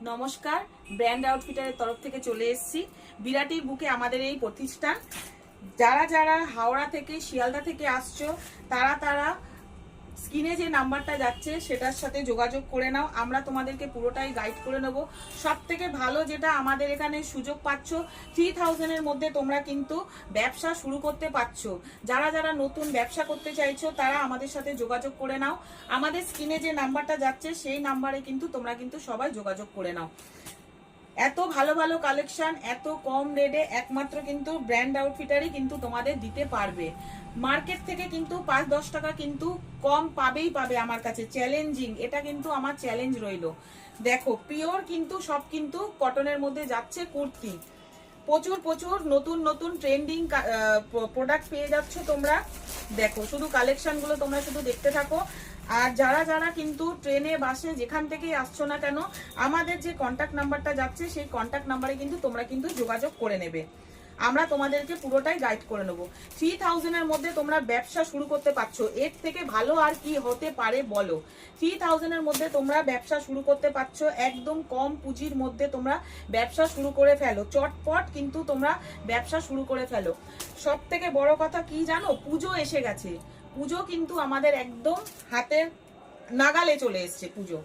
নমস্কার, ব্র্যান্ড আউটফিটারের তরফ থেকে চলে এসেছি। বিরাটির বুকে আমাদের এই প্রতিষ্ঠান। যারা যারা হাওড়া থেকে শিয়ালদা থেকে আসছো তারা স্ক্রিনে যে নাম্বারটা যাচ্ছে সেটার সাথে যোগাযোগ করে নাও। আমরা তোমাদেরকে পুরোটাই গাইড করে নেব। সব থেকে ভালো যেটা আমাদের এখানে সুযোগ পাচ্ছ, 3000 এর মধ্যে তোমরা কিন্তু ব্যবসা শুরু করতে পারছো। যারা যারা নতুন ব্যবসা করতে চাইছো তারা আমাদের সাথে যোগাযোগ করে নাও। আমাদের স্ক্রিনে যে নাম্বারটা যাচ্ছে সেই নাম্বারে কিন্তু তোমরা কিন্তু সবাই যোগাযোগ করে নাও। এত ভালো ভালো কালেকশন এত কম রেটে একমাত্র কিন্তু ব্র্যান্ড আউটফিটারই কিন্তু তোমাদের দিতে পারবে। মার্কেট থেকে কিন্তু 5-10 টাকা কিন্তু কম পাবে আমার কাছে, চ্যালেঞ্জিং। এটা কিন্তু আমার চ্যালেঞ্জ রইলো। দেখো পিওর কিন্তু সব কিন্তু কটনের মধ্যে যাচ্ছে কুর্তি। প্রচুর প্রচুর নতুন নতুন ট্রেন্ডিং প্রোডাক্ট পেয়ে যাচ্ছ তোমরা। দেখো শুধু কালেকশনগুলো তোমরা শুধু দেখতে থাকো। আর যারা যারা কিন্তু ট্রেনে বাসে যেখান থেকেই আসছো না কেন, আমাদের যে কন্ট্যাক্ট নাম্বারটা যাচ্ছে সেই কন্ট্যাক্ট নাম্বারে কিন্তু তোমরা কিন্তু যোগাযোগ করে নেবে। আমরা তোমাদেরকে পুরোটাই গাইড করে নেবো। 3000 এর মধ্যে তোমরা ব্যবসা শুরু করতে পারছো, এর থেকে ভালো আর কি হতে পারে বলো। 3000 এর মধ্যে তোমরা ব্যবসা শুরু করতে পারছো, একদম কম পুঁজির মধ্যে তোমরা ব্যবসা শুরু করে ফেলো। চটপট কিন্তু তোমরা ব্যবসা শুরু করে ফেলো। সব থেকে বড় কথা কি জানো, পুজো এসে গেছে। পুজো কিন্তু আমাদের একদম হাতের নাগালে চলে এসছে পুজো।